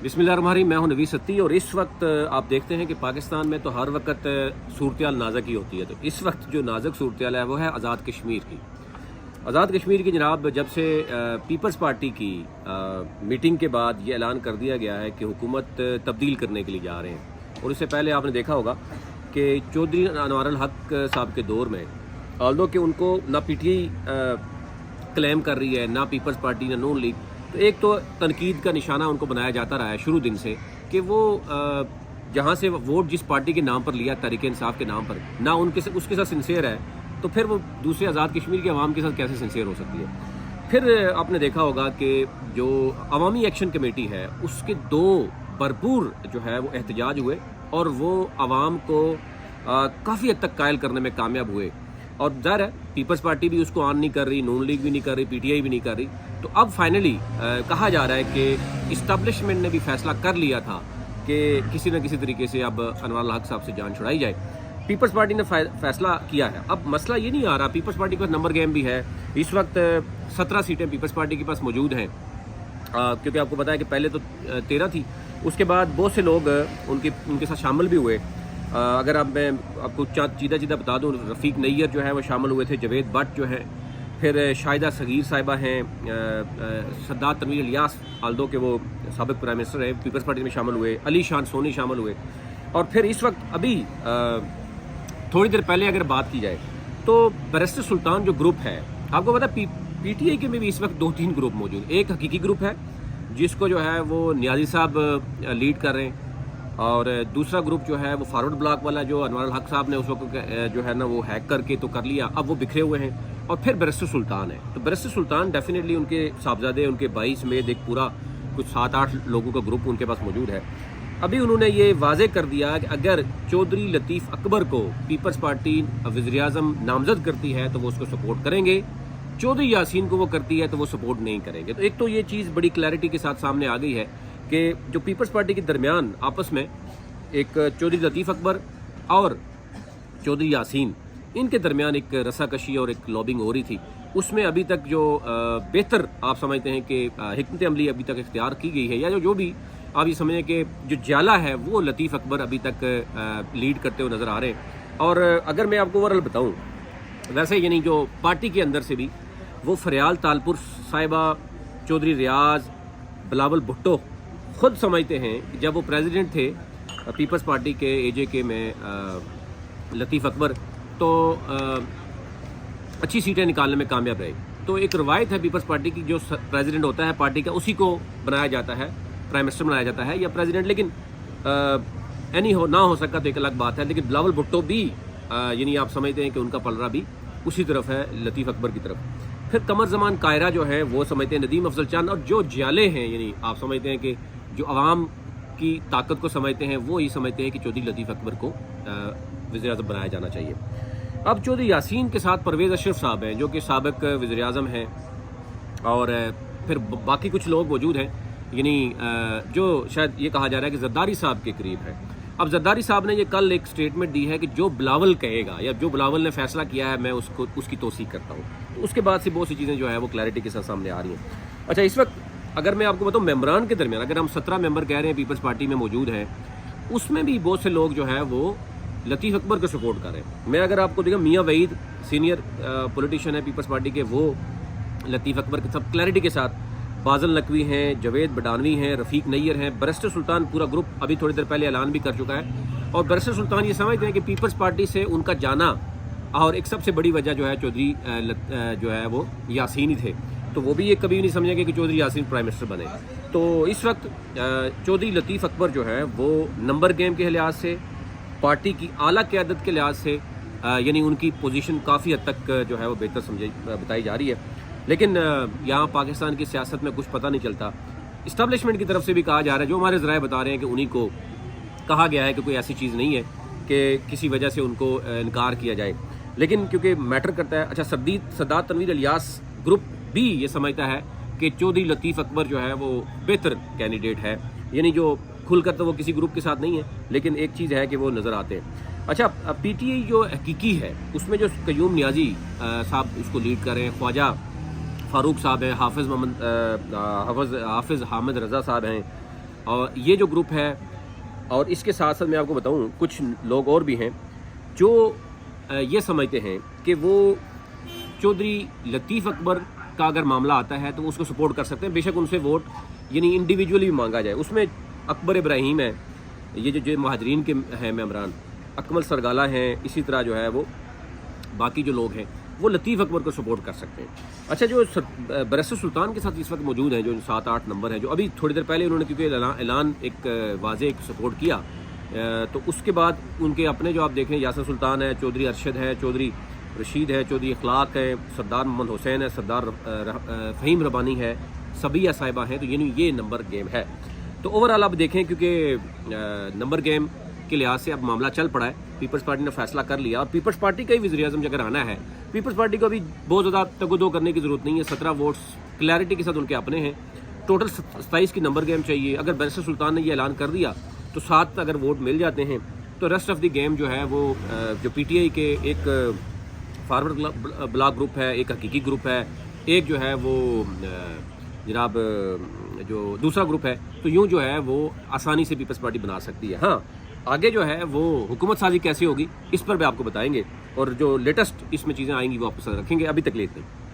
بسم اللہ الرحمن الرحیم، میں ہوں نویس ستی اور اس وقت آپ دیکھتے ہیں کہ پاکستان میں تو ہر وقت صورتحال نازک ہی ہوتی ہے. تو اس وقت جو نازک صورتحال ہے وہ ہے آزاد کشمیر کی. آزاد کشمیر کی جناب جب سے پیپلز پارٹی کی میٹنگ کے بعد یہ اعلان کر دیا گیا ہے کہ حکومت تبدیل کرنے کے لیے جا رہے ہیں. اور اس سے پہلے آپ نے دیکھا ہوگا کہ چودھری انوار الحق صاحب کے دور میں آلدو کہ ان کو نہ پی ٹی آئی کلیم کر رہی ہے، نہ پیپلز پارٹی، نہ نون لیگ، تو ایک تو تنقید کا نشانہ ان کو بنایا جاتا رہا ہے شروع دن سے کہ وہ جہاں سے ووٹ جس پارٹی کے نام پر لیا، تحریک انصاف کے نام پر، نہ اس کے ساتھ سنسیئر ہے، تو پھر وہ دوسرے آزاد کشمیر کے عوام کے ساتھ کیسے سنسیئر ہو سکتی ہے. پھر آپ نے دیکھا ہوگا کہ جو عوامی ایکشن کمیٹی ہے اس کے دو بھرپور جو ہے وہ احتجاج ہوئے اور وہ عوام کو کافی حد تک قائل کرنے میں کامیاب ہوئے. اور ظاہر ہے پیپلز پارٹی بھی اس کو آن نہیں کر رہی، نون لیگ بھی نہیں کر رہی، پی ٹی آئی بھی نہیں کر رہی. تو اب فائنلی کہا جا رہا ہے کہ اسٹیبلشمنٹ نے بھی فیصلہ کر لیا تھا کہ کسی نہ کسی طریقے سے اب انوار الحق صاحب سے جان چھڑائی جائے. پیپلز پارٹی نے فیصلہ کیا ہے. اب مسئلہ یہ نہیں آ رہا، پیپلز پارٹی کے پاس نمبر گیم بھی ہے. اس وقت 17 سیٹیں پیپلز پارٹی کے پاس موجود ہیں، کیونکہ آپ کو پتا ہے کہ پہلے تو 13 تھی، اس کے بعد بہت سے لوگ ان کے ساتھ شامل بھی ہوئے. اگر میں آپ کو چیدہ بتا دوں، رفیق نیر جو ہے وہ شامل ہوئے تھے، جاوید بٹ جو ہے، پھر شاہدہ صغیر صاحبہ ہیں، سردار تنویر الیاس آلدو کے وہ سابق پرائم منسٹر ہیں، پیپلز پارٹی میں شامل ہوئے، علی شان سونی شامل ہوئے. اور پھر اس وقت ابھی تھوڑی دیر پہلے اگر بات کی جائے تو بیرسٹر سلطان جو گروپ ہے، آپ کو پتا ہے پی ٹی آئی کے میں بھی اس وقت 2-3 گروپ موجود. ایک حقیقی گروپ ہے جس کو جو ہے وہ نیازی صاحب لیڈ کر رہے ہیں، اور دوسرا گروپ جو ہے وہ فارورڈ بلاک والا جو انوار الحق صاحب نے اس وقت جو ہے نا وہ ہیک کر کے تو کر لیا، اب وہ بکھرے ہوئے ہیں. اور پھر بیرسٹر سلطان ہے. تو بیرسٹر سلطان ڈیفینیٹلی ان کے صاحبزادے، ان کے 22 میں ایک پورا کچھ 7-8 لوگوں کا گروپ ان کے پاس موجود ہے. ابھی انہوں نے یہ واضح کر دیا کہ اگر چودھری لطیف اکبر کو پیپلز پارٹی وزیر اعظم نامزد کرتی ہے تو وہ اس کو سپورٹ کریں گے، چودھری یاسین کو وہ کرتی ہے تو وہ سپورٹ نہیں کریں گے. تو ایک تو یہ چیز بڑی کلیئرٹی کے ساتھ سامنے آ گئی ہے کہ جو پیپلز پارٹی کے درمیان آپس میں ایک چودھری لطیف اکبر اور چودھری یاسین، ان کے درمیان ایک رساکشی اور ایک لابنگ ہو رہی تھی. اس میں ابھی تک جو بہتر آپ سمجھتے ہیں کہ حکمت عملی ابھی تک اختیار کی گئی ہے، یا جو بھی آپ یہ سمجھیں کہ جو جالا ہے وہ لطیف اکبر ابھی تک لیڈ کرتے ہوئے نظر آ رہے ہیں. اور اگر میں آپ کو اوورآل بتاؤں، ویسے یعنی جو پارٹی کے اندر سے بھی وہ فریال تالپور صاحبہ، چودھری ریاض، بلاول بھٹو خود سمجھتے ہیں کہ جب وہ پریزیڈنٹ تھے پیپلز پارٹی کے اے جے کے میں لطیف اکبر، تو اچھی سیٹیں نکالنے میں کامیاب رہے. تو ایک روایت ہے پیپلز پارٹی کی، جو پریزیڈنٹ ہوتا ہے پارٹی کا اسی کو بنایا جاتا ہے، پرائم منسٹر بنایا جاتا ہے یا پریزیڈنٹ. لیکن نہ ہو سکا تو ایک الگ بات ہے. لیکن بلاول بھٹو بھی یعنی آپ سمجھتے ہیں کہ ان کا پلڑا بھی اسی طرف ہے، لطیف اکبر کی طرف. پھر قمر زمان قاہرہ جو ہے وہ سمجھتے ہیں ندیم افضل چاند، اور جو جیالے ہیں یعنی آپ سمجھتے ہیں کہ جو عوام کی طاقت کو سمجھتے ہیں وہ یہ سمجھتے ہیں کہ چودھری لطیف اکبر کو وزیر اعظم بنایا جانا چاہیے. اب چودھری یاسین کے ساتھ پرویز اشرف صاحب ہیں جو کہ سابق وزیر اعظم ہیں، اور پھر باقی کچھ لوگ موجود ہیں یعنی جو شاید یہ کہا جا رہا ہے کہ زرداری صاحب کے قریب ہے. اب زرداری صاحب نے یہ کل ایک سٹیٹمنٹ دی ہے کہ جو بلاول کہے گا یا جو بلاول نے فیصلہ کیا ہے میں اس کی توثیق کرتا ہوں. اس کے بعد سے بہت سی چیزیں جو ہے وہ کلیئرٹی کے ساتھ سامنے آ رہی ہیں. اچھا، اس وقت اگر میں آپ کو بتاؤں ممبران کے درمیان، اگر ہم 17 ممبر کہہ رہے ہیں پیپلز پارٹی میں موجود ہیں، اس میں بھی بہت سے لوگ جو ہے وہ لطیف اکبر کو سپورٹ کر رہے ہیں. میں اگر آپ کو دیکھا، میاں وحید سینئر پولیٹیشین ہے پیپلز پارٹی کے، وہ لطیف اکبر کے سب کلیئرٹی کے ساتھ. بازل نقوی ہیں، جاوید بڈانوی ہیں، رفیق نیر ہیں، بیرسٹر سلطان پورا گروپ ابھی تھوڑی دیر پہلے اعلان بھی کر چکا ہے. اور بیرسٹر سلطان یہ سمجھتے ہیں کہ پیپلز پارٹی سے ان کا جانا اور ایک سب سے بڑی وجہ جو ہے چودھری جو ہے وہ یاسین ہی تھے. تو وہ بھی یہ کبھی نہیں سمجھیں گے کہ چودھری یاسین پرائم منسٹر بنے. تو اس وقت چودھری لطیف اکبر جو ہے وہ نمبر گیم کے لحاظ سے، پارٹی کی اعلیٰ قیادت کے لحاظ سے یعنی ان کی پوزیشن کافی حد تک جو ہے وہ بہتر بتائی جا رہی ہے. لیکن یہاں پاکستان کی سیاست میں کچھ پتہ نہیں چلتا. اسٹیبلشمنٹ کی طرف سے بھی کہا جا رہا ہے، جو ہمارے ذرائع بتا رہے ہیں کہ انہی کو کہا گیا ہے کہ کوئی ایسی چیز نہیں ہے کہ کسی وجہ سے ان کو انکار کیا جائے. لیکن کیونکہ میٹر کرتا ہے. اچھا، سردار تنویر الیاس گروپ بھی یہ سمجھتا ہے کہ چودھری لطیف اکبر جو ہے وہ بہتر کینڈیڈیٹ ہے، یعنی جو کھل کر تو وہ کسی گروپ کے ساتھ نہیں ہے لیکن ایک چیز ہے کہ وہ نظر آتے ہیں. اچھا، پی ٹی آئی جو حقیقی ہے اس میں جو قیوم نیازی صاحب اس کو لیڈ کر رہے ہیں، خواجہ فاروق صاحب ہیں، حافظ حامد رضا صاحب ہیں، اور یہ جو گروپ ہے، اور اس کے ساتھ ساتھ میں آپ کو بتاؤں کچھ لوگ اور بھی ہیں جو یہ سمجھتے ہیں کہ وہ چودھری لطیف اکبر کا اگر معاملہ آتا ہے تو وہ اس کو سپورٹ کر سکتے ہیں، بے شک ان سے ووٹ یعنی انڈیویجولی بھی مانگا جائے۔ اس میں اکبر ابراہیم ہے، یہ جو مہاجرین کے ہیں ممبران، اکمل سرگالہ ہیں، اسی طرح جو ہے وہ باقی جو لوگ ہیں وہ لطیف اکبر کو سپورٹ کر سکتے ہیں۔ اچھا، جو برسر سلطان کے ساتھ اس وقت موجود ہیں، جو 7-8 نمبر ہیں، جو ابھی تھوڑی دیر پہلے انہوں نے کیونکہ اعلان ایک واضح سپورٹ کیا، تو اس کے بعد ان کے اپنے جو آپ دیکھیں یاسر سلطان ہے، چودھری ارشد ہے، چودھری رشید ہے، چودھری اخلاق ہے، سردار محمد حسین ہے، سردار فہیم ربانی ہے، صبیہ صاحبہ ہیں، تو یعنی یہ نمبر گیم ہے۔ تو اوورآل آپ دیکھیں کیونکہ نمبر گیم کے لحاظ سے اب معاملہ چل پڑا ہے، پیپلز پارٹی نے فیصلہ کر لیا، اور پیپلز پارٹی کا ہی وزیر اعظم اگر آنا ہے، پیپلز پارٹی کو ابھی بہت زیادہ تگ و دو کرنے کی ضرورت نہیں ہے، 17 ووٹس کلیئرٹی کے ساتھ ان کے اپنے ہیں، ٹوٹل 27 کی نمبر گیم چاہیے۔ اگر برسر سلطان نے یہ اعلان کر دیا تو 7 اگر ووٹ مل جاتے ہیں تو ریسٹ آف دی گیم جو ہے وہ جو پی ٹی آئی کے ایک فارورڈ بلاک گروپ ہے، ایک حقیقی گروپ ہے، ایک جو ہے وہ جناب جو دوسرا گروپ ہے، تو یوں جو ہے وہ آسانی سے پیپلز پارٹی بنا سکتی ہے۔ ہاں، آگے جو ہے وہ حکومت سازی کیسے ہوگی اس پر بھی آپ کو بتائیں گے، اور جو لیٹسٹ اس میں چیزیں آئیں گی وہ آپ کو ساتھ رکھیں گے۔ ابھی تک لیتے ہیں۔